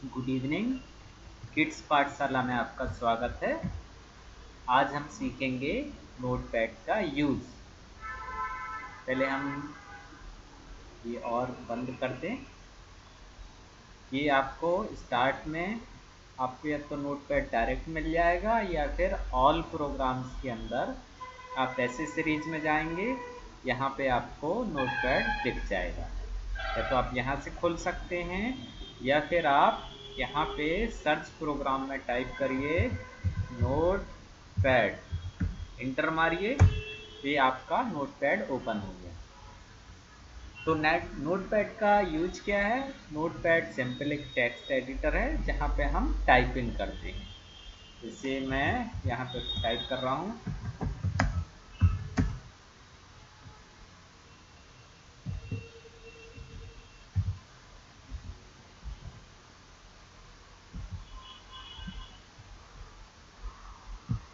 Good evening kids पाठशाला में आपका स्वागत है। आज हम सीखेंगे नोटपैड का यूज़। पहले हम ये और बंद कर दें। ये आपको स्टार्ट में आपको या तो नोटपैड डायरेक्ट मिल जाएगा या फिर ऑल प्रोग्राम्स के अंदर आप एसेसरीज में जाएंगे, यहाँ पे आपको नोटपैड दिख जाएगा। या तो आप यहाँ से खोल सकते हैं या फिर आप यहाँ पे सर्च प्रोग्राम में टाइप करिए नोटपैड, इंटर मारिए, ये आपका नोटपैड ओपन हो गया। तो नोटपैड का यूज क्या है? नोटपैड सिंपल एक टेक्स्ट एडिटर है जहाँ पे हम टाइपिंग करते हैं। जैसे मैं यहाँ पे टाइप कर रहा हूँ,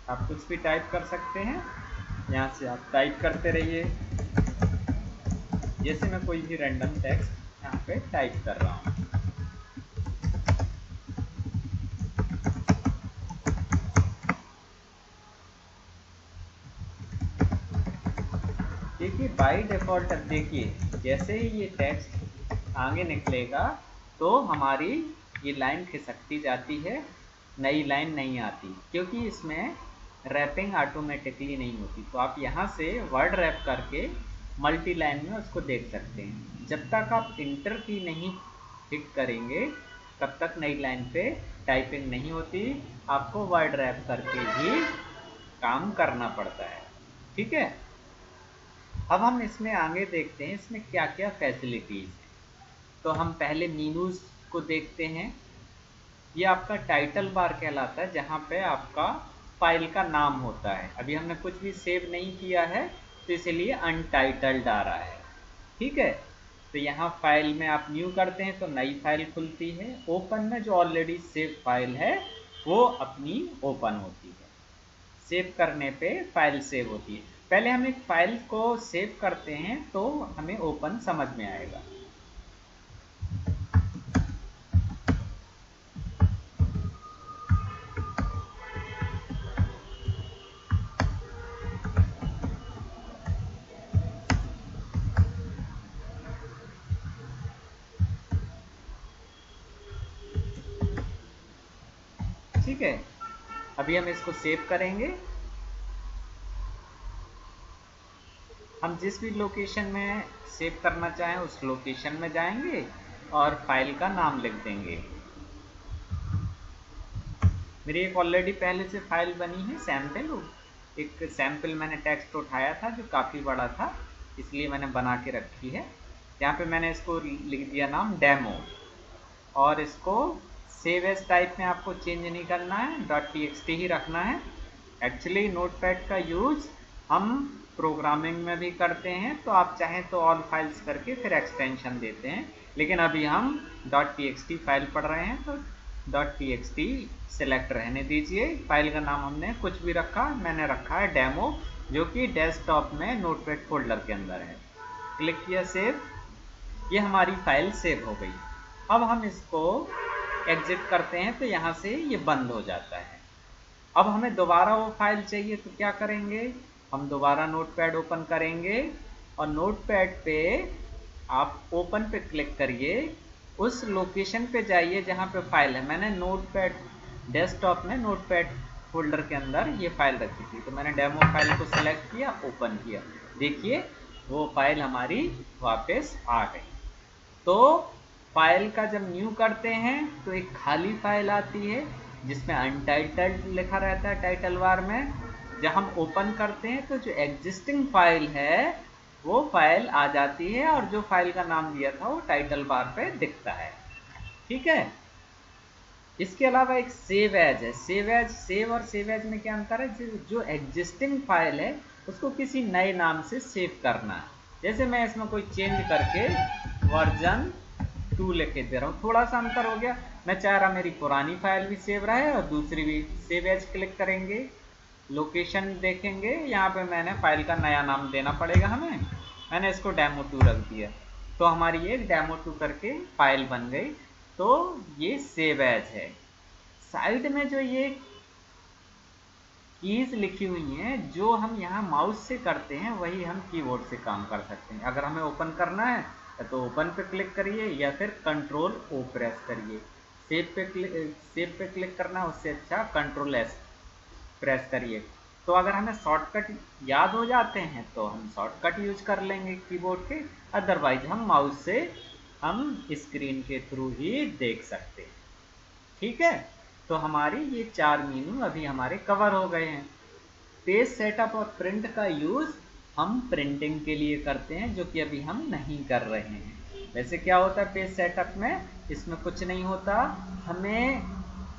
आप कुछ भी टाइप कर सकते हैं, यहाँ से आप टाइप करते रहिए। जैसे मैं कोई भी रैंडम टेक्स्ट यहाँ पे टाइप कर रहा हूँ। देखिए बाय डिफ़ॉल्ट अब देखिए जैसे ही ये टेक्स्ट आगे निकलेगा तो हमारी ये लाइन खिसकती जाती है, नई लाइन नहीं आती, क्योंकि इसमें रैपिंग ऑटोमेटिकली नहीं होती। तो आप यहाँ से वर्ड रैप करके मल्टी लाइन में उसको देख सकते हैं। जब तक आप इंटर की नहीं हिट करेंगे तब तक नई लाइन पे टाइपिंग नहीं होती, आपको वर्ड रैप करके ही काम करना पड़ता है। ठीक है, अब हम इसमें आगे देखते हैं इसमें क्या क्या फैसिलिटीज़ हैं। तो हम पहले मीनूज़ को देखते हैं। ये आपका टाइटल बार कहलाता है, जहाँ पे आपका फाइल का नाम होता है। अभी हमने कुछ भी सेव नहीं किया है तो इसलिए अनटाइटल्ड आ रहा है। ठीक है, तो यहाँ फाइल में आप न्यू करते हैं तो नई फाइल खुलती है। ओपन में जो ऑलरेडी सेव फाइल है वो अपनी ओपन होती है। सेव करने पे फाइल सेव होती है। पहले हम एक फाइल को सेव करते हैं तो हमें ओपन समझ में आएगा। ठीक है, अभी हम इसको सेव करेंगे। हम जिस भी लोकेशन में सेव करना चाहें उस लोकेशन में जाएंगे और फाइल का नाम लिख देंगे। मेरी एक ऑलरेडी पहले से फाइल बनी है सैम्पल। एक सैम्पल मैंने टेक्स्ट उठाया था जो काफ़ी बड़ा था, इसलिए मैंने बना के रखी है। यहाँ पे मैंने इसको लिख दिया नाम डेमो, और इसको सेव एज टाइप में आपको चेंज नहीं करना है, .txt ही रखना है। एक्चुअली नोटपैड का यूज़ हम प्रोग्रामिंग में भी करते हैं, तो आप चाहें तो ऑल फाइल्स करके फिर एक्सटेंशन देते हैं, लेकिन अभी हम .txt फाइल पढ़ रहे हैं तो .txt सिलेक्ट रहने दीजिए। फाइल का नाम हमने कुछ भी रखा, मैंने रखा है डेमो, जो कि डेस्कटॉप में नोटपैड फोल्डर के अंदर है। क्लिक किया सेव, ये हमारी फाइल सेव हो गई। अब हम इसको एग्जिट करते हैं तो यहाँ से ये बंद हो जाता है। अब हमें दोबारा वो फाइल चाहिए तो क्या करेंगे? हम दोबारा नोटपैड ओपन करेंगे और नोटपैड पे आप ओपन पे क्लिक करिए, उस लोकेशन पे जाइए जहाँ पे फाइल है। मैंने नोटपैड डेस्कटॉप में नोटपैड फोल्डर के अंदर ये फाइल रखी थी, तो मैंने डेमो फाइल को सिलेक्ट किया, ओपन किया। देखिए वो फाइल हमारी वापस आ गई। तो फाइल का जब न्यू करते हैं तो एक खाली फाइल आती है जिसमें अनटाइटल्ड लिखा रहता है टाइटल बार में। जब हम ओपन करते हैं तो जो एग्जिस्टिंग फाइल है वो फाइल आ जाती है, और जो फाइल का नाम दिया था वो टाइटल बार पे दिखता है। ठीक है, इसके अलावा एक सेव एज है। सेव और सेव एज में क्या अंतर है? जो एग्जिस्टिंग फाइल है उसको किसी नए नाम से सेव करना है। जैसे मैं इसमें कोई चेंज करके वर्जन 2 लिख के दे रहा हूँ, थोड़ा सा अंतर हो गया। मैं चाह रहा मेरी पुरानी फाइल भी सेव रहे और दूसरी भी। सेव एज क्लिक करेंगे, लोकेशन देखेंगे, यहाँ पे मैंने फाइल का नया नाम देना पड़ेगा हमें। मैंने इसको डेमो 2 रख दिया, तो हमारी ये डेमो 2 करके फाइल बन गई। तो ये सेव एज है। साइड में जो ये कीज लिखी हुई हैं, जो हम यहाँ माउस से करते हैं वही हम कीबोर्ड से काम कर सकते हैं। अगर हमें ओपन करना है तो ओपन पे क्लिक करिए या फिर कंट्रोल ओ प्रेस करिए। सेव पे क्लिक करना है, उससे अच्छा कंट्रोल एस प्रेस करिए। तो अगर हमें शॉर्टकट याद हो जाते हैं तो हम शॉर्टकट यूज कर लेंगे कीबोर्ड के, अदरवाइज हम माउस से हम स्क्रीन के थ्रू ही देख सकते हैं। ठीक है, तो हमारी ये 4 मेनू अभी हमारे कवर हो गए हैं। पेज सेटअप और प्रिंट का यूज हम प्रिंटिंग के लिए करते हैं, जो कि अभी हम नहीं कर रहे हैं। वैसे क्या होता है पेज सेटअप में, इसमें कुछ नहीं होता, हमें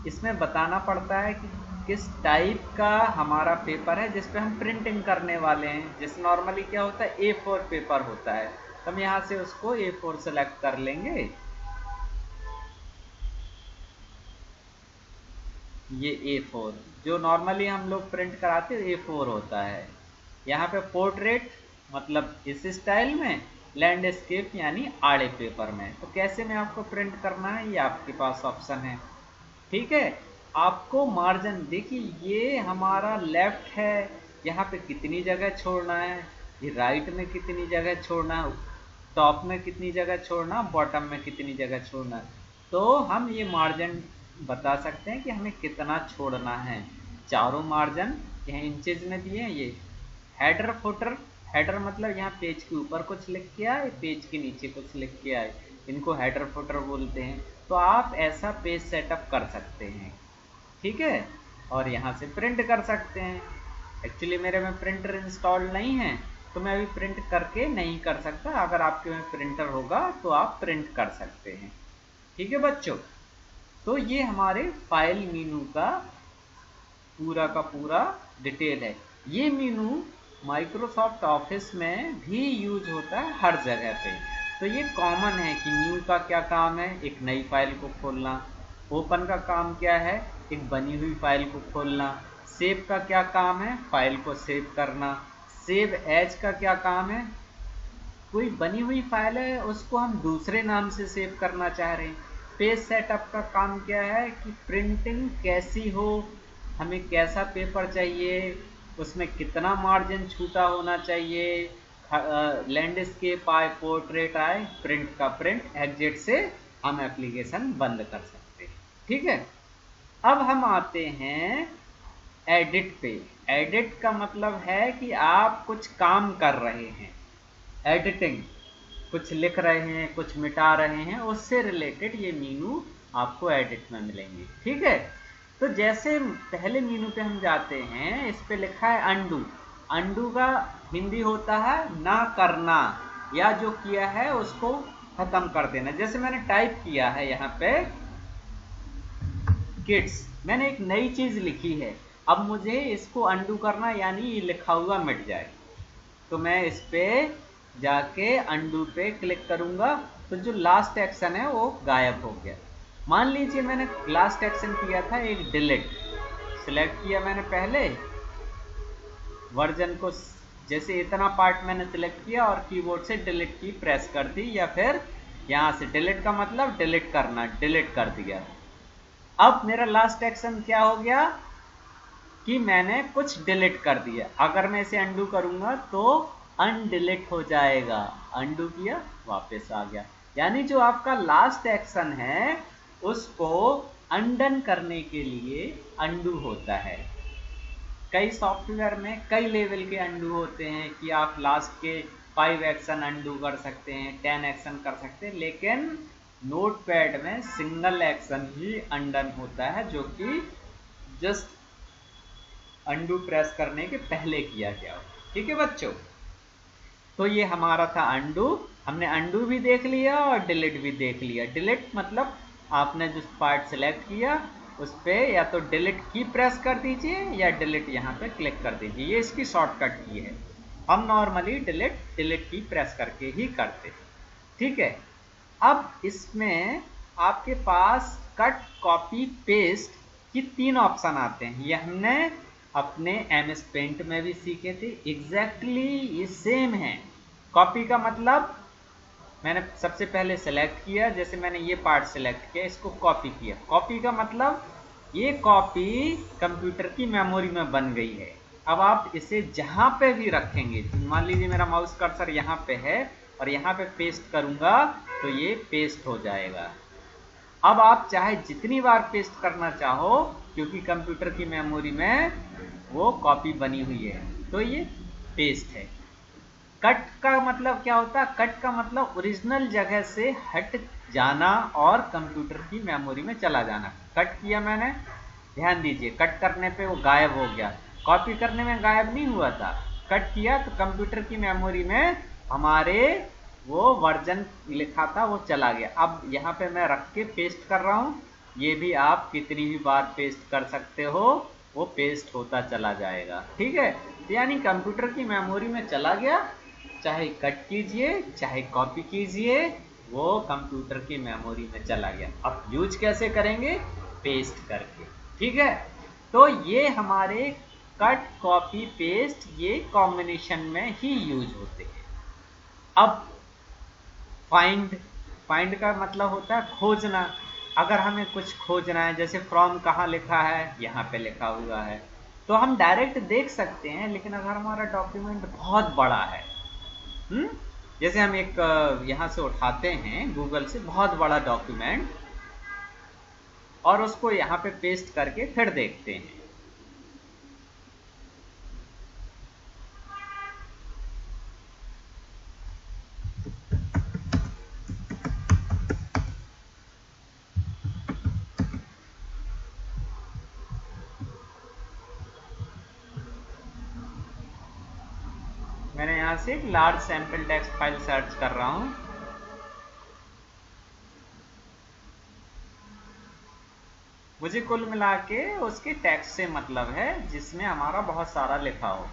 इसमें बताना पड़ता है कि किस टाइप का हमारा पेपर है जिस पे हम प्रिंटिंग करने वाले हैं। जैसे नॉर्मली क्या होता है A4 पेपर होता है, तो हम यहाँ से उसको A4 सेलेक्ट कर लेंगे। ये A4 जो नॉर्मली हम लोग प्रिंट कराते हैं A4 होता है। यहाँ पे पोर्ट्रेट मतलब इस स्टाइल में, लैंडस्केप यानी आड़े पेपर में। तो कैसे में आपको प्रिंट करना है ये आपके पास ऑप्शन है। ठीक है, आपको मार्जिन देखिए, ये हमारा लेफ्ट है, यहाँ पे कितनी जगह छोड़ना है, ये राइट में कितनी जगह छोड़ना है, टॉप में कितनी जगह छोड़ना, बॉटम में कितनी जगह छोड़ना है। तो हम ये मार्जिन बता सकते हैं कि हमें कितना छोड़ना है। चारों मार्जिन यहाँ इंचेज में दिए हैं। ये हेडर फुटर, हेडर मतलब यहाँ पेज के ऊपर कुछ लिख के आए, पेज के नीचे कुछ लिख के आए, इनको हेडर फुटर बोलते हैं। तो आप ऐसा पेज सेटअप कर सकते हैं। ठीक है, और यहाँ से प्रिंट कर सकते हैं। एक्चुअली मेरे में प्रिंटर इंस्टॉल नहीं है, तो मैं अभी प्रिंट करके नहीं कर सकता। अगर आपके में प्रिंटर होगा तो आप प्रिंट कर सकते हैं। ठीक है बच्चों, तो ये हमारे फाइल मेनू का पूरा डिटेल है। ये मेनू माइक्रोसॉफ्ट ऑफिस में भी यूज होता है हर जगह पे। तो ये कॉमन है कि न्यू का क्या काम है, एक नई फाइल को खोलना। ओपन का काम क्या है, एक बनी हुई फाइल को खोलना। सेव का क्या काम है, फाइल को सेव करना। सेव एज का क्या काम है, कोई बनी हुई फाइल है उसको हम दूसरे नाम से सेव करना चाह रहे हैं। पेज सेटअप का काम क्या है कि प्रिंटिंग कैसी हो, हमें कैसा पेपर चाहिए, उसमें कितना मार्जिन छूटा होना चाहिए, लैंडस्केप आए, पोर्ट्रेट आए, प्रिंट का प्रिंट, एग्जिट से हम एप्लीकेशन बंद कर सकते हैं। ठीक है, अब हम आते हैं एडिट पे। एडिट का मतलब है कि आप कुछ काम कर रहे हैं, एडिटिंग, कुछ लिख रहे हैं, कुछ मिटा रहे हैं, उससे रिलेटेड ये मेनू आपको एडिट में मिलेंगे। ठीक है, तो जैसे पहले मेनू पे हम जाते हैं, इस पे लिखा है अंडू। अंडू का हिंदी होता है ना करना, या जो किया है उसको खत्म कर देना। जैसे मैंने टाइप किया है यहाँ पे किड्स, मैंने एक नई चीज लिखी है, अब मुझे इसको अंडू करना, यानी ये लिखा हुआ मिट जाए। तो मैं इस पे जाके अंडू पे क्लिक करूंगा, तो जो लास्ट एक्शन है वो गायब हो गया। मान लीजिए मैंने लास्ट एक्शन किया था एक डिलीट, सिलेक्ट किया मैंने पहले वर्जन को, जैसे इतना पार्ट मैंने सिलेक्ट किया और कीबोर्ड से डिलीट की प्रेस कर दी, या फिर यहाँ से डिलीट का मतलब डिलीट करना, डिलीट कर दिया। अब मेरा लास्ट एक्शन क्या हो गया कि मैंने कुछ डिलीट कर दिया। अगर मैं इसे अंडू करूंगा तो अनडिलीट हो जाएगा, अंडू किया वापस आ गया। यानी जो आपका लास्ट एक्शन है उसको अनडन करने के लिए अंडू होता है। कई सॉफ्टवेयर में कई लेवल के अंडू होते हैं कि आप लास्ट के 5 एक्शन अंडू कर सकते हैं, 10 एक्शन कर सकते हैं, लेकिन नोटपैड में सिंगल एक्शन ही अनडन होता है, जो कि जस्ट अंडू प्रेस करने के पहले किया गया हो। ठीक है बच्चों, तो ये हमारा था अंडू। हमने अंडू भी देख लिया और डिलीट भी देख लिया। डिलीट मतलब आपने जो पार्ट सेलेक्ट किया उस पर या तो डिलीट की प्रेस कर दीजिए या डिलीट यहाँ पे क्लिक कर दीजिए, ये इसकी शॉर्टकट की है। हम नॉर्मली डिलीट की प्रेस करके ही करते हैं। ठीक है, अब इसमें आपके पास कट, कॉपी, पेस्ट की 3 ऑप्शन आते हैं। ये हमने अपने MS पेंट में भी सीखे थे, एग्जैक्टली ये सेम है। कॉपी का मतलब मैंने सबसे पहले सेलेक्ट किया, जैसे मैंने ये पार्ट सेलेक्ट किया, इसको कॉपी किया। कॉपी का मतलब ये कॉपी कंप्यूटर की मेमोरी में बन गई है। अब आप इसे जहां पे भी रखेंगे, मान लीजिए मेरा माउस कर्सर यहाँ पे है और यहाँ पे पेस्ट करूंगा तो ये पेस्ट हो जाएगा। अब आप चाहे जितनी बार पेस्ट करना चाहो, क्योंकि कंप्यूटर की मेमोरी में वो कॉपी बनी हुई है, तो ये पेस्ट है। कट का मतलब क्या होता है? कट का मतलब ओरिजिनल जगह से हट जाना और कंप्यूटर की मेमोरी में चला जाना। कट किया मैंने, ध्यान दीजिए, कट करने पे वो गायब हो गया, कॉपी करने में गायब नहीं हुआ था। कट किया तो कंप्यूटर की मेमोरी में हमारे वो वर्जन लिखा था वो चला गया। अब यहाँ पे मैं रख के पेस्ट कर रहा हूँ, ये भी आप कितनी भी बार पेस्ट कर सकते हो, वो पेस्ट होता चला जाएगा। ठीक है, यानी कंप्यूटर की मेमोरी में चला गया, चाहे कट कीजिए चाहे कॉपी कीजिए, वो कंप्यूटर की मेमोरी में चला गया। अब यूज कैसे करेंगे? पेस्ट करके। ठीक है, तो ये हमारे कट कॉपी पेस्ट ये कॉम्बिनेशन में ही यूज होते हैं। अब फाइंड का मतलब होता है खोजना। अगर हमें कुछ खोजना है, जैसे फ्रॉम कहाँ लिखा है, यहाँ पे लिखा हुआ है, तो हम डायरेक्ट देख सकते हैं। लेकिन अगर हमारा डॉक्यूमेंट बहुत बड़ा है, जैसे हम एक यहाँ से उठाते हैं गूगल से बहुत बड़ा डॉक्यूमेंट और उसको यहाँ पे पेस्ट करके फिर देखते हैं। मैंने यहाँ से एक large sample text file search कर रहा हूँ। मुझे कुल मिला के उसके टेक्स्ट से मतलब है जिसमें हमारा बहुत सारा लिखा हो।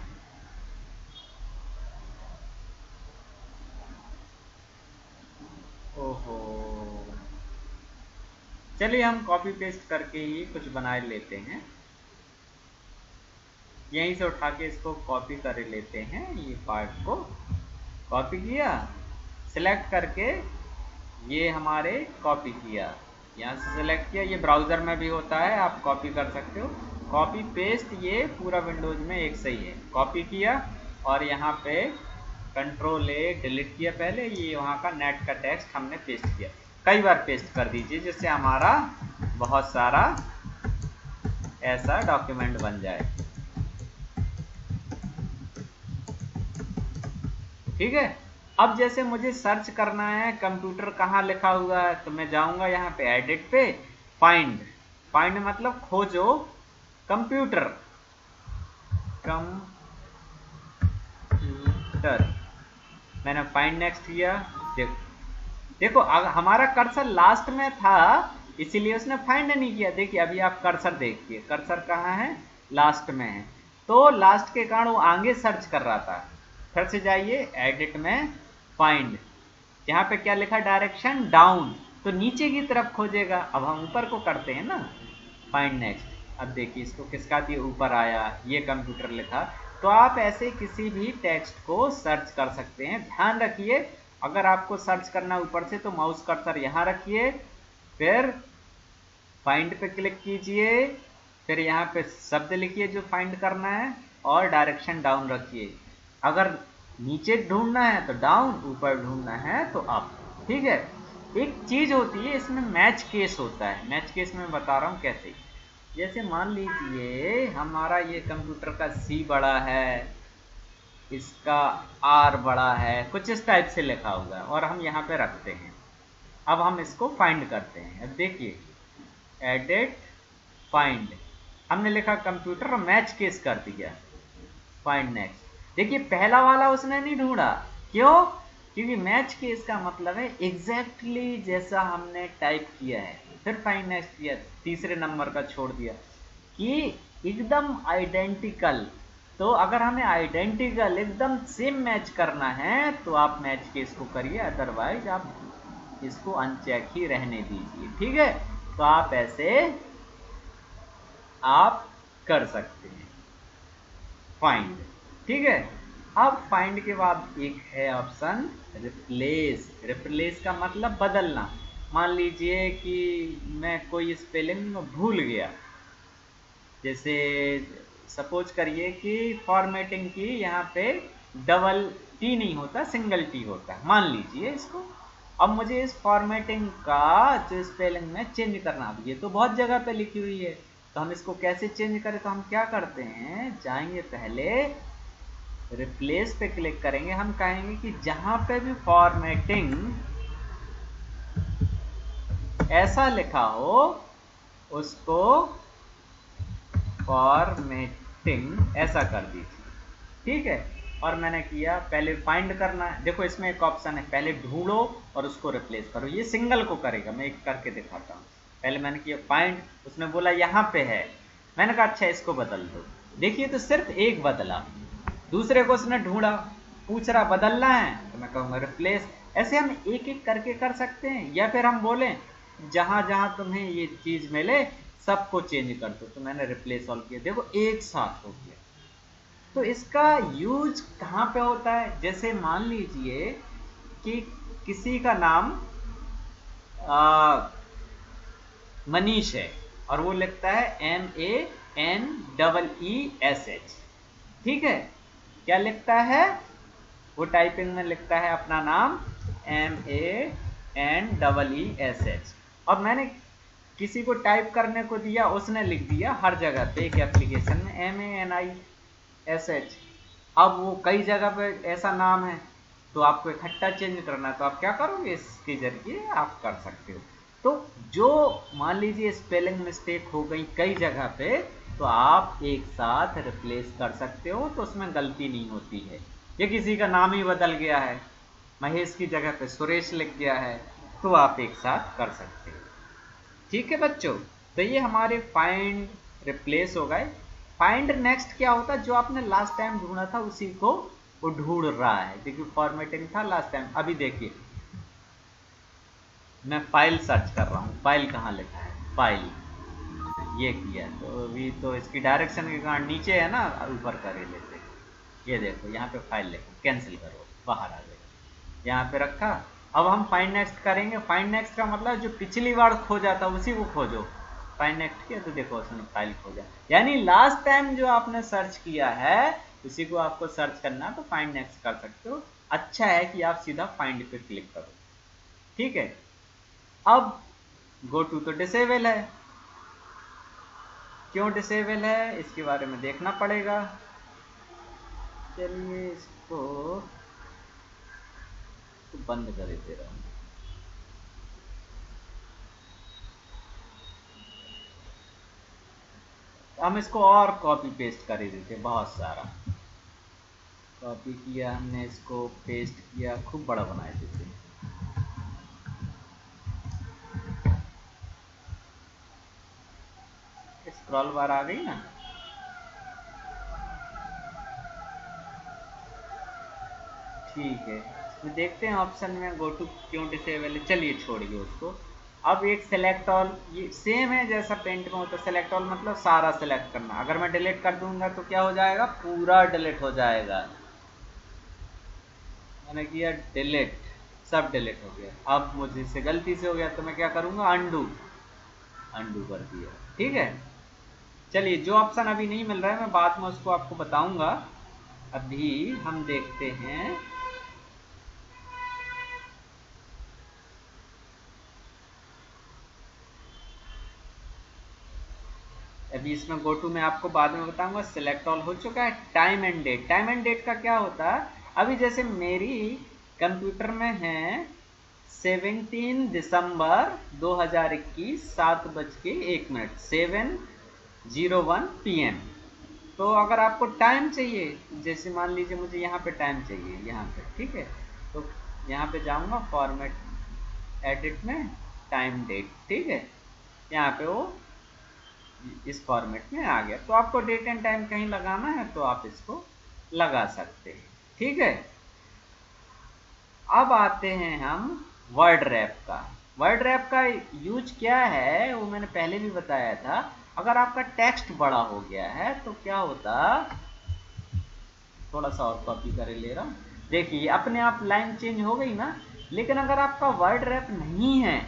ओहो, चलिए हम कॉपी पेस्ट करके ही कुछ बना लेते हैं। यहीं से उठा के इसको कॉपी कर लेते हैं। ये पार्ट को कॉपी किया, सिलेक्ट करके ये हमारे कॉपी किया, यहाँ से सिलेक्ट किया। ये ब्राउज़र में भी होता है, आप कॉपी कर सकते हो। कॉपी पेस्ट ये पूरा विंडोज में एक सही है। कॉपी किया और यहाँ पे कंट्रोल ए डिलीट किया पहले, ये वहाँ का नेट का टेक्स्ट हमने पेस्ट किया। कई बार पेस्ट कर दीजिए जिससे हमारा बहुत सारा ऐसा डॉक्यूमेंट बन जाए। ठीक है, अब जैसे मुझे सर्च करना है कंप्यूटर कहाँ लिखा हुआ है, तो मैं जाऊंगा यहाँ पे एडिट पे, फाइंड मतलब खोजो कंप्यूटर। मैंने फाइंड नेक्स्ट किया। देखो हमारा कर्सर लास्ट में था, इसीलिए उसने फाइंड नहीं किया। देखिए अभी आप कर्सर देखिए, कर्सर कहाँ है? लास्ट में है, तो लास्ट के कारण वो आगे सर्च कर रहा था। फिर से जाइए एडिट में, फाइंड, यहाँ पे क्या लिखा? डायरेक्शन डाउन, तो नीचे की तरफ खोजेगा। अब हम ऊपर को करते हैं ना, फाइंड नेक्स्ट। अब देखिए इसको किसका दिया, ऊपर आया, ये कंप्यूटर लिखा। तो आप ऐसे किसी भी टेक्स्ट को सर्च कर सकते हैं। ध्यान रखिए, अगर आपको सर्च करना ऊपर से तो माउस कर्सर यहाँ रखिए, फिर फाइंड पे क्लिक कीजिए, फिर यहाँ पे शब्द लिखिए जो फाइंड करना है और डायरेक्शन डाउन रखिए। अगर नीचे ढूंढना है तो डाउन, ऊपर ढूंढना है तो अप। ठीक है, एक चीज होती है इसमें मैच केस होता है। मैच केस में बता रहा हूँ कैसे। जैसे मान लीजिए हमारा ये कंप्यूटर का सी बड़ा है, इसका आर बड़ा है, कुछ इस टाइप से लिखा हुआ है और हम यहाँ पे रखते हैं। अब हम इसको फाइंड करते हैं। अब देखिए एडिट, फाइंड, हमने लिखा कंप्यूटर और मैच केस कर दिया, फाइंड नेक्स्ट। देखिए पहला वाला उसने नहीं ढूंढा, क्यों? क्योंकि मैच केस का मतलब है एग्जैक्टली जैसा हमने टाइप किया है। फिर फाइंड नेक्स्ट किया, तीसरे नंबर का छोड़ दिया कि एकदम आइडेंटिकल। तो अगर हमें आइडेंटिकल एकदम सेम मैच करना है तो आप मैच केस को करिए, अदरवाइज आप इसको अनचेक ही रहने दीजिए। ठीक है, तो आप ऐसे आप कर सकते हैं फाइंड। ठीक है, अब फाइंड के बाद एक है ऑप्शन रिप्लेस। रिप्लेस का मतलब बदलना। मान लीजिए कि मैं कोई स्पेलिंग भूल गया, जैसे सपोज करिए कि फॉर्मेटिंग की यहाँ पे डबल टी नहीं होता, सिंगल टी होता है, मान लीजिए इसको। अब मुझे इस फॉर्मेटिंग का जो स्पेलिंग में चेंज करना, अब ये तो बहुत जगह पे लिखी हुई है, तो हम इसको कैसे चेंज करें? तो हम क्या करते हैं, जाएंगे पहले रिप्लेस पे क्लिक करेंगे, हम कहेंगे कि जहां पे भी फॉर्मेटिंग ऐसा लिखा हो उसको फॉर्मेटिंग ऐसा कर दीजिए, ठीक है। और मैंने किया, पहले फाइंड करना है, देखो इसमें एक ऑप्शन है, पहले ढूंढो और उसको रिप्लेस करो, ये सिंगल को करेगा, मैं एक करके दिखाता हूँ। पहले मैंने किया फाइंड, उसने बोला यहाँ पे है, मैंने कहा अच्छा इसको बदल दो, देखिए तो सिर्फ एक बदला। दूसरे को उसने ढूंढा, पूछ रहा बदलना है, तो मैं कहूँगा रिप्लेस। ऐसे हम एक एक करके कर सकते हैं, या फिर हम बोलें जहां जहां तुम्हें ये चीज मिले सबको चेंज कर दो, तो मैंने रिप्लेस ऑल किया, देखो एक साथ हो गया। तो इसका यूज कहाँ पे होता है? जैसे मान लीजिए कि किसी का नाम मनीष है और वो लिखता है MANEESH, ठीक है। क्या लिखता है? वो टाइपिंग में लिखता है अपना नाम MANEESH। अब मैंने किसी को टाइप करने को दिया, उसने लिख दिया हर जगह पे एक एप्लीकेशन में MANISH। अब वो कई जगह पे ऐसा नाम है, तो आपको इकट्ठा चेंज करना है, तो आप क्या करोगे? इसके जरिए आप कर सकते हो। तो जो मान लीजिए स्पेलिंग मिस्टेक हो गई कई जगह पे, तो आप एक साथ रिप्लेस कर सकते हो, तो उसमें गलती नहीं होती है। ये किसी का नाम ही बदल गया है, महेश की जगह पे सुरेश लिख गया है, तो आप एक साथ कर सकते हो, ठीक है बच्चों। तो ये हमारे फाइंड रिप्लेस हो गए। फाइंड नेक्स्ट क्या होता है? जो आपने लास्ट टाइम ढूंढा था उसी को वो ढूंढ रहा है, देखिए फॉर्मेटिंग था लास्ट टाइम। अभी देखिए मैं फाइल सर्च कर रहा हूँ, फाइल कहाँ लिखा है, फाइल, ये किया, तो अभी तो इसकी डायरेक्शन के कारण नीचे है ना, ऊपर कर ही लेते। ये देखो यहाँ पे फाइल लिखो, कैंसिल करो, बाहर आ जाएगा, यहाँ पे रखा। अब हम फाइंड नेक्स्ट करेंगे। फाइंड नेक्स्ट का मतलब जो पिछली बार खोजा था उसी को खोजो। फाइंड नेक्स्ट किया तो देखो उसने फाइल खोजा, यानी लास्ट टाइम जो आपने सर्च किया है उसी को आपको सर्च करना, तो फाइंड नेक्स्ट कर सकते हो। अच्छा है कि आप सीधा फाइंड पे क्लिक करो, ठीक है। अब गो टू तो डिसेबल है, क्यों डिसेबल है इसके बारे में देखना पड़ेगा। चलिए इसको तो बंद कर दे रहा हूँ। हम इसको और कॉपी पेस्ट कर ही देते, बहुत सारा कॉपी किया हमने, इसको पेस्ट किया, खूब बड़ा बना देते। स्क्रॉल बार आ गई ना, ठीक है। इसमें देखते हैं ऑप्शन में गो टू क्यों डिसेबल है, चलिए छोड़िए उसको। अब एक सेलेक्ट ऑल, ये सेम है जैसा पेंट में होता है। सेलेक्ट ऑल मतलब सारा सेलेक्ट करना, अगर मैं डिलीट कर दूंगा तो क्या हो जाएगा? पूरा डिलीट हो जाएगा। मैंने किया डिलीट, सब डिलीट हो गया। अब मुझे से गलती से हो गया तो मैं क्या करूंगा? अनडू, अनडू कर दिया, ठीक है। चलिए जो ऑप्शन अभी नहीं मिल रहा है मैं बाद में उसको आपको बताऊंगा, अभी हम देखते हैं। अभी इसमें गो टू में आपको बाद में बताऊंगा। सिलेक्ट ऑल हो चुका है। Time and date, time and date का क्या होता है? अभी जैसे मेरी कंप्यूटर में है 17 दिसंबर 2021 7:01 7:01 PM। तो अगर आपको टाइम चाहिए, जैसे मान लीजिए मुझे यहाँ पे टाइम चाहिए, यहाँ पे, ठीक है, तो यहाँ पे जाऊंगा फॉर्मेट एडिट में टाइम डेट, ठीक है, यहाँ पे वो इस फॉर्मेट में आ गया। तो आपको डेट एंड टाइम कहीं लगाना है तो आप इसको लगा सकते हैं, ठीक है। अब आते हैं हम वर्ड रैप का। वर्ड रैप का यूज क्या है वो मैंने पहले भी बताया था। अगर आपका टेक्स्ट बड़ा हो गया है तो क्या होता, थोड़ा सा और कॉपी करे ले रहा हूँ। देखिए अपने आप लाइन चेंज हो गई ना, लेकिन अगर आपका वर्ड रैप नहीं है,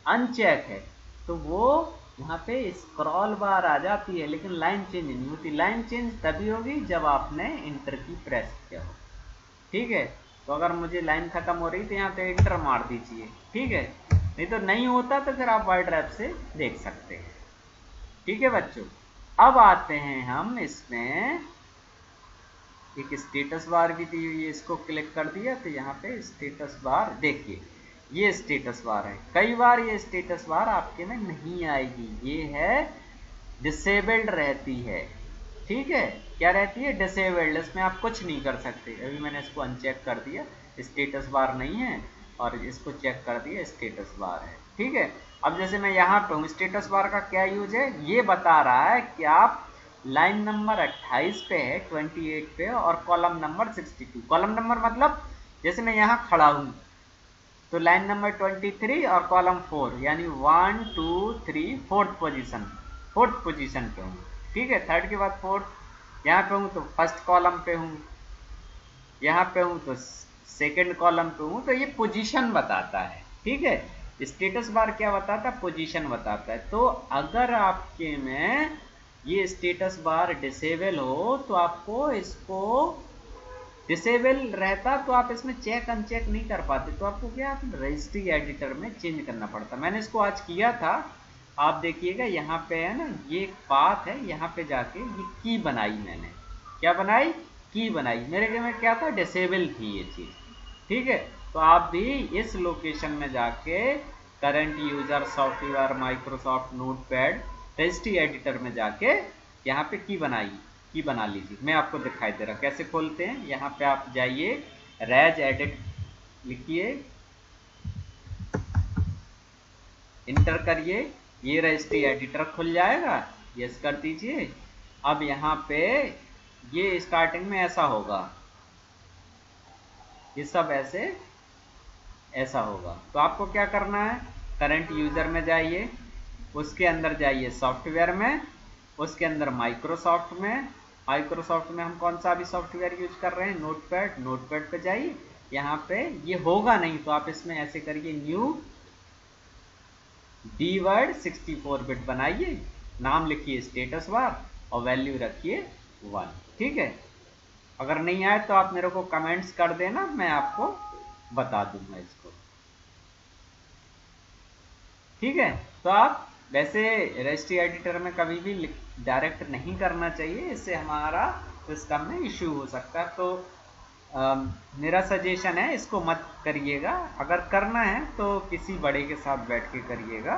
अनचेक है, तो वो यहाँ पे स्क्रॉल बार आ जाती है, लेकिन लाइन चेंज नहीं होती। लाइन चेंज तभी होगी जब आपने इंटर की प्रेस किया हो। ठीक है, तो अगर मुझे लाइन खत्म हो रही तो यहाँ पे इंटर मार दीजिए। ठीक है, नहीं तो नहीं होता तो फिर आप वर्ड रैप से देख सकते हैं। ठीक है बच्चों, अब आते हैं हम इसमें एक स्टेटस बार भी दी हुई है, इसको क्लिक कर दिया तो यहाँ पे स्टेटस बार देखिए, ये स्टेटस बार है। कई बार ये स्टेटस बार आपके में नहीं आएगी, ये है डिसेबल्ड रहती है। ठीक है, क्या रहती है? डिसेबल्ड, इसमें आप कुछ नहीं कर सकते। अभी मैंने इसको अनचेक कर दिया, स्टेटस बार नहीं है, और इसको चेक कर दिया, स्टेटस बार है। ठीक है, अब जैसे मैं यहाँ पे हूँ, स्टेटस बार का क्या यूज है, ये बता रहा है कि आप लाइन नंबर 28 पे है, 28 पे, और कॉलम नंबर 62। कॉलम नंबर मतलब जैसे मैं यहाँ खड़ा हूँ तो लाइन नंबर 23 और कॉलम 4, यानी 1 2 3 फोर्थ पोजीशन पे हूँ। ठीक है, थर्ड के बाद फोर्थ, यहाँ पे हूँ तो फर्स्ट कॉलम पे हूँ, यहाँ पे हूँ तो सेकंड कॉलम पे हूँ, तो ये पोजीशन बताता है। ठीक है, स्टेटस बार क्या बताता है? पोजीशन बताता है। तो अगर आपके में ये स्टेटस बार डिसेबल हो तो आपको इसको, डिसेबल रहता तो आप इसमें चेक अनचेक नहीं कर पाते, तो आपको क्या रजिस्ट्री एडिटर में चेंज करना पड़ता। मैंने इसको आज किया था, आप देखिएगा यहाँ पे है ना, ये एक पाथ है, यहाँ पे जाके ये की बनाई मैंने। क्या बनाई? की बनाई। मेरे में क्या था? डिसेबल थी ये चीज। ठीक है, तो आप भी इस लोकेशन में जाके current user software Microsoft notepad registry editor में जाके यहाँ पे की बना लीजिए। मैं आपको दिखाई दे रहा कैसे खोलते हैं। यहाँ पे आप जाइए, रेज एडिट लिखिए, इंटर करिए, ये रजिस्ट्री एडिटर खुल जाएगा, यस कर दीजिए। अब यहाँ पे ये स्टार्टिंग में ऐसा होगा, ये सब ऐसा होगा। तो आपको क्या करना है, करंट यूजर में जाइए, उसके अंदर जाइए सॉफ्टवेयर में, उसके अंदर माइक्रोसॉफ्ट में हम कौन सा अभी सॉफ्टवेयर यूज कर रहे हैं? नोटपैड पे जाइए। यहाँ पे ये होगा नहीं तो आप इसमें ऐसे करिए, न्यू डी वर्ड 64 बिट बनाइए, नाम लिखिए स्टेटस बार और वैल्यू रखिए 1। ठीक है, अगर नहीं आए तो आप मेरे को कमेंट्स कर देना, मैं आपको बता दूंगा इसको। ठीक है, तो आप वैसे रजिस्ट्री एडिटर में कभी भी डायरेक्ट नहीं करना चाहिए, इससे हमारा सिस्टम में इश्यू हो सकता है। तो मेरा सजेशन है इसको मत करिएगा। अगर करना है तो किसी बड़े के साथ बैठ के करिएगा,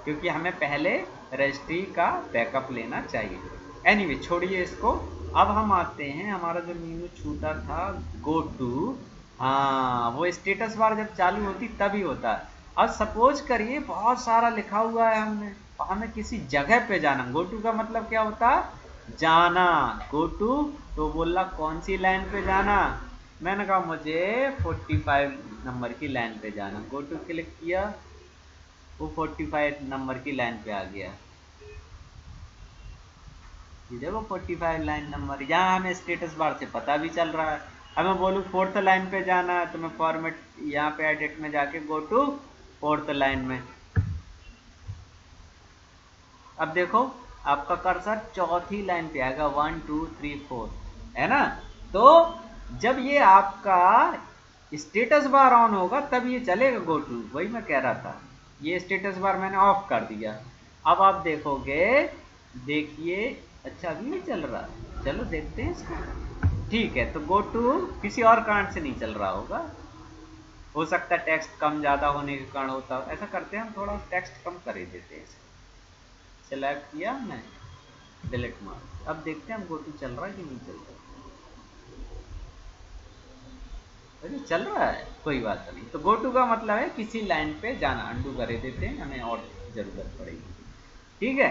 क्योंकि हमें पहले रजिस्ट्री का बैकअप लेना चाहिए। एनीवे छोड़िए इसको। अब हम आते हैं, हमारा जो मेनू छूटा था गो टू, हाँ वो स्टेटस बार जब चालू होती तभी होता है। अब सपोज करिए बहुत सारा लिखा हुआ है हमने, हमें किसी जगह पे जाना। गो टू का मतलब क्या होता है? जाना। गो टू, तो बोला कौन सी लाइन पे जाना? मैंने कहा मुझे 45 नंबर की लाइन पे जाना। गो टू क्लिक किया, वो 45 नंबर की लाइन पे आ गया। ये देखो 45 लाइन नंबर, यहाँ हमें स्टेटस बार से पता भी चल रहा है। अब मैं बोलूँ फोर्थ लाइन पे जाना है तो मैं फॉर्मेट यहाँ पे एडिट में जाके गो टू फोर्थ लाइन में। अब देखो आपका कर्सर चौथी लाइन पे आएगा, 1 2 3 4, है ना। तो जब ये आपका स्टेटस बार ऑन होगा तब ये चलेगा गो टू, वही मैं कह रहा था। ये स्टेटस बार मैंने ऑफ कर दिया। अब आप देखोगे, देखिए, अच्छा अभी नहीं चल रहा, चलो देखते हैं इसको। ठीक है, तो गो टू किसी और कारण से नहीं चल रहा होगा, हो सकता है टेक्स्ट कम ज़्यादा होने के कारण होता हो। ऐसा करते हैं हम, थोड़ा टेक्स्ट कम कर ही देते हैं इसको। सेलेक्ट किया हमने, डिलीट मार। अब देखते हैं हम गो टू चल रहा है कि नहीं चल रहा। अरे चल रहा है, कोई बात नहीं। तो गो टू का मतलब है किसी लाइन पे जाना। अंडू कर देते हैं, हमें और ज़रूरत पड़ेगी। ठीक है,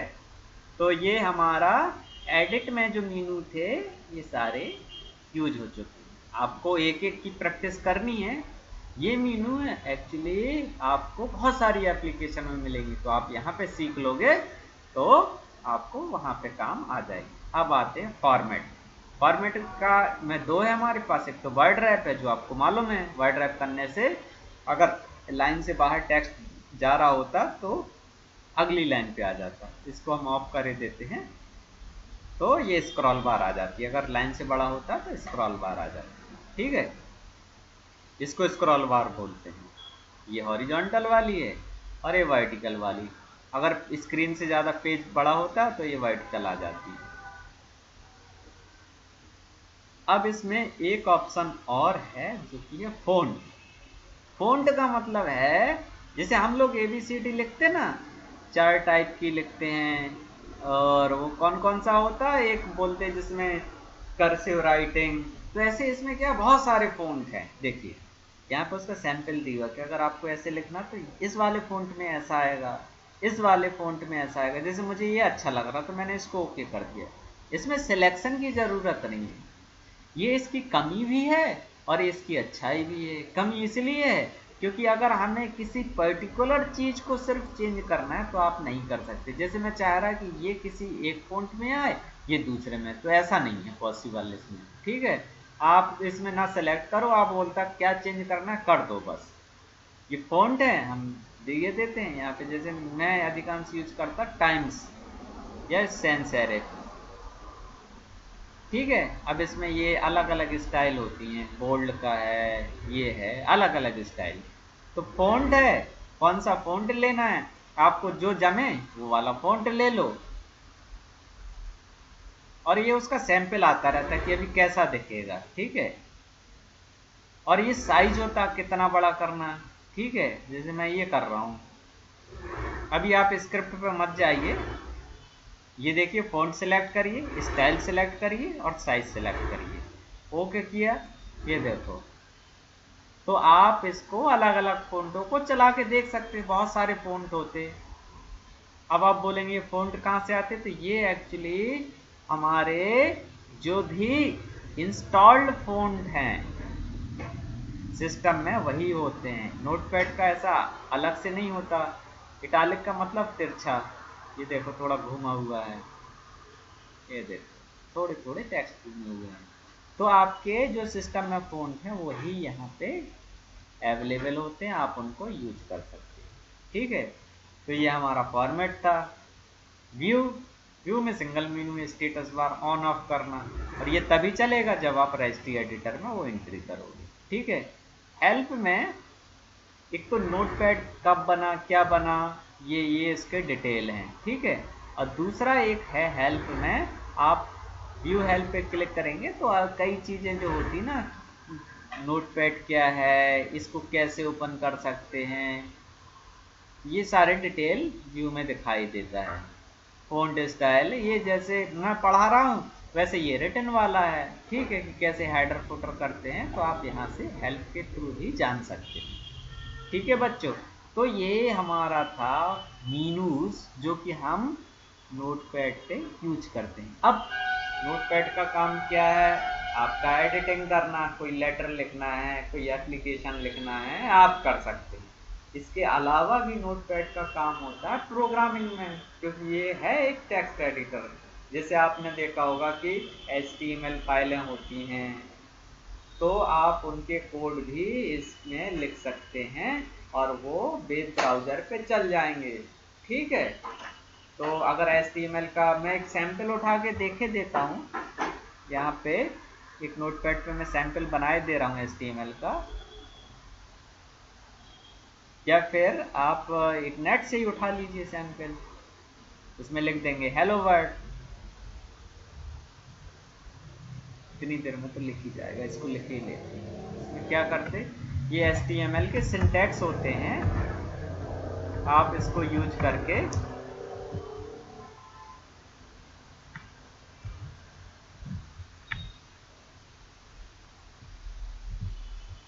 तो ये हमारा एडिट में जो मेनू थे ये सारे यूज हो चुके हैं। आपको एक एक की प्रैक्टिस करनी है। ये मेनू एक्चुअली आपको बहुत सारी एप्लीकेशन में मिलेगी, तो आप यहाँ पे सीख लोगे तो आपको वहाँ पे काम आ जाएगी। अब आते हैं फॉर्मेट। फॉर्मेट का में दो है हमारे पास, एक तो वर्ड रैप है जो आपको मालूम है, वर्ड रैप करने से अगर लाइन से बाहर टेक्स्ट जा रहा होता तो अगली लाइन पे आ जाता, इसको हम ऑफ कर देते हैं तो ये स्क्रॉल बार आ जाती है, अगर लाइन से बड़ा होता तो स्क्रॉल बार आ जाती है। ठीक है, इसको स्क्रॉल बार बोलते हैं। ये हॉरिजॉन्टल वाली है और ये वर्टिकल वाली, अगर स्क्रीन से ज़्यादा पेज बड़ा होता तो ये वर्टिकल आ जाती है। अब इसमें एक ऑप्शन और है जो कि है फ़ॉन्ट। फ़ॉन्ट का मतलब है जैसे हम लोग ABCD लिखते ना, 4 टाइप की लिखते हैं, और वो कौन कौन सा होता है, एक बोलते हैं जिसमें कर्सिव राइटिंग, तो ऐसे इसमें क्या बहुत सारे फ़ॉन्ट हैं। देखिए यहाँ पे उसका सैंपल दिया कि अगर आपको ऐसे लिखना तो इस वाले फ़ॉन्ट में ऐसा आएगा, इस वाले फ़ॉन्ट में ऐसा आएगा। जैसे मुझे ये अच्छा लग रहा तो मैंने इसको ओके कर दिया, इसमें सिलेक्शन की ज़रूरत नहीं है। ये इसकी कमी भी है और इसकी अच्छाई भी है। कमी इसलिए है क्योंकि अगर हमें किसी पर्टिकुलर चीज़ को सिर्फ चेंज करना है तो आप नहीं कर सकते। जैसे मैं चाह रहा कि ये किसी एक फ़ॉन्ट में आए, ये दूसरे में, तो ऐसा नहीं है पॉसिबल इसमें। ठीक है, आप इसमें ना सेलेक्ट करो, आप बोलता क्या चेंज करना है कर दो बस। ये फ़ॉन्ट है, हम ये देते हैं यहाँ पे, जैसे मैं अधिकांश यूज करता टाइम्स या सैंस सेरिफ। ठीक है, अब इसमें ये अलग अलग स्टाइल होती हैं, बोल्ड का है, ये है अलग अलग स्टाइल। तो फ़ॉन्ट है, कौन सा फ़ॉन्ट लेना है, आपको जो जमे वो वाला फ़ॉन्ट ले लो, और ये उसका सैंपल आता रहता है कि अभी कैसा दिखेगा। ठीक है, और ये साइज होता कितना बड़ा करना है। ठीक है, जैसे मैं ये कर रहा हूँ, अभी आप स्क्रिप्ट पे मत जाइए, ये देखिए फ़ॉन्ट सेलेक्ट करिए, स्टाइल सेलेक्ट करिए और साइज सेलेक्ट करिए, ओके किया, ये देखो। तो आप इसको अलग अलग फ़ॉन्टों को चला के देख सकते हैं, बहुत सारे फ़ॉन्ट होते। अब आप बोलेंगे फ़ॉन्ट कहाँ से आते, तो ये एक्चुअली हमारे जो भी इंस्टॉल्ड फ़ॉन्ट हैं सिस्टम में वही होते हैं। नोटपैड का ऐसा अलग से नहीं होता। इटालिक का मतलब तिरछा, ये देखो थोड़ा घुमा हुआ है, ये देखो थोड़े थोड़े टेक्स्ट घूमे हुए हैं। तो आपके जो सिस्टम में फ़ॉन्ट हैं वही यहाँ पे अवेलेबल होते हैं, आप उनको यूज कर सकते हैं। ठीक है, तो ये हमारा फॉर्मेट था। व्यू, व्यू में सिंगल मेनू में स्टेटस बार ऑन ऑफ करना, और ये तभी चलेगा जब आप रजिस्ट्री एडिटर में वो एंट्री करोगे। ठीक है, हेल्प में एक तो नोटपैड कब बना क्या बना ये इसके डिटेल हैं। ठीक है, और दूसरा एक है हेल्प में, आप व्यू हेल्प पे क्लिक करेंगे तो कई चीज़ें जो होती ना, नोटपैड क्या है, इसको कैसे ओपन कर सकते हैं, ये सारे डिटेल व्यू में दिखाई देता है। फ़ॉन्ट स्टाइल ये जैसे मैं पढ़ा रहा हूँ वैसे ये रिटन वाला है। ठीक है, कि कैसे हेडर फुटर करते हैं तो आप यहाँ से हेल्प के थ्रू ही जान सकते हैं। ठीक है बच्चों, तो ये हमारा था मीनूज जो कि हम नोटपैड पे यूज करते हैं। अब नोटपैड का काम क्या है, आपका एडिटिंग करना, कोई लेटर लिखना है, कोई एप्लीकेशन लिखना है, आप कर सकते हैं। इसके अलावा भी नोटपैड का काम होता है प्रोग्रामिंग में, क्योंकि ये है एक टेक्स्ट एडिटर। जैसे आपने देखा होगा कि HTML फाइलें होती हैं तो आप उनके कोड भी इसमें लिख सकते हैं और वो वेब ब्राउज़र पे चल जाएंगे। ठीक है, तो अगर HTML का मैं एक सैंपल उठा के देता हूँ, यहाँ पे एक नोटपैड पे मैं सैंपल बनाए दे रहा हूँ HTML का, या फिर आप एक नेट से ही उठा लीजिए सैंपल, उसमें लिख देंगे हेलो वर्ल्ड, इतनी देर में तो लिख ही जाएगा, इसको लिख ही लेते हैं। इसमें क्या करते, ये HTML के सिंटैक्स होते हैं, आप इसको यूज करके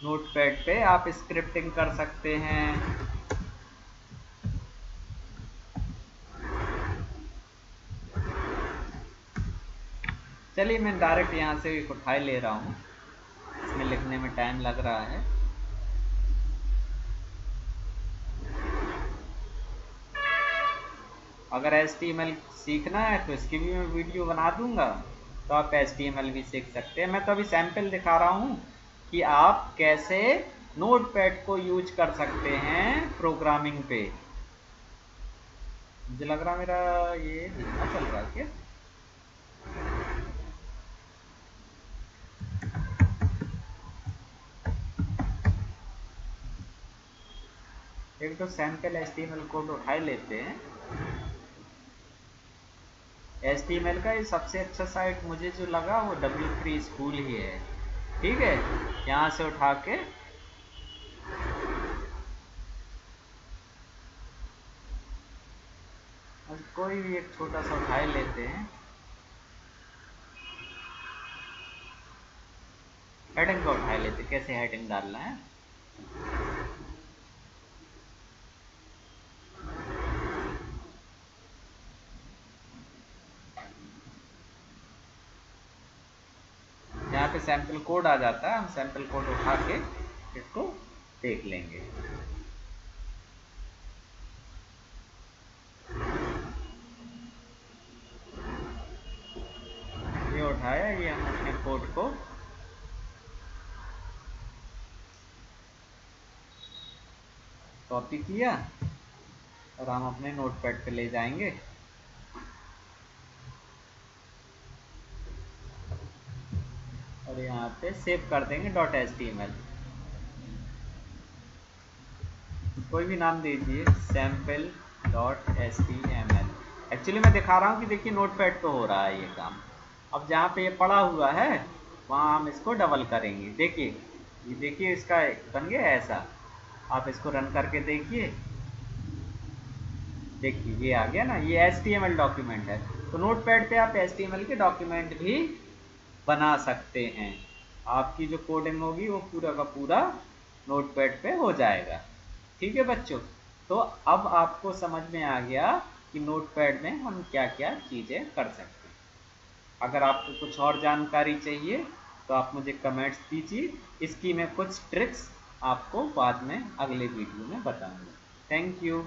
नोटपैड पे आप स्क्रिप्टिंग कर सकते हैं। चलिए मैं डायरेक्ट यहाँ से एक उठाए ले रहा हूँ, इसमें लिखने में टाइम लग रहा है। अगर HTML सीखना है तो इसकी भी मैं वीडियो बना दूंगा, तो आप HTML भी सीख सकते हैं। मैं तो अभी सैंपल दिखा रहा हूँ कि आप कैसे नोटपैड को यूज कर सकते हैं प्रोग्रामिंग पे। मुझे लग रहा मेरा ये धीमा चल रहा है क्या? एक तो सैंपल HTML कोड उठा लेते हैं। HTML का ये सबसे अच्छा साइट मुझे जो लगा वो W3 स्कूल ही है। ठीक है, यहाँ से उठा के कोई भी एक छोटा सा उठा लेते हैं। हेडिंग का उठा लेते, कैसे हेडिंग डालना है। यहाँ पे सैंपल कोड आ जाता है, हम सैंपल कोड उठा के इसको देख लेंगे। ये उठाया, ये हम अपने कोड को कॉपी किया और हम अपने नोटपैड पे ले जाएंगे। और यहाँ पे सेव कर देंगे .html। कोई भी नाम दीजिए, sample.html। एक्चुअली मैं दिखा रहा हूँ कि देखिए नोटपैड पे हो रहा है ये काम। अब जहाँ पे ये पड़ा हुआ है वहाँ हम इसको डबल करेंगे। देखिए, ये देखिए इसका बन गया ऐसा। आप इसको रन करके देखिए, देखिए ये आ गया ना, ये HTML डॉक्यूमेंट है। तो नोटपैड पे आप HTML के डॉक्यूमेंट भी बना सकते हैं। आपकी जो कोडिंग होगी वो पूरा का पूरा नोटपैड पे हो जाएगा। ठीक है बच्चों, तो अब आपको समझ में आ गया कि नोटपैड में हम क्या क्या चीज़ें कर सकते हैं। अगर आपको कुछ और जानकारी चाहिए तो आप मुझे कमेंट्स दीजिए, इसकी मैं कुछ ट्रिक्स आपको बाद में अगले वीडियो में बताऊंगा। Thank you.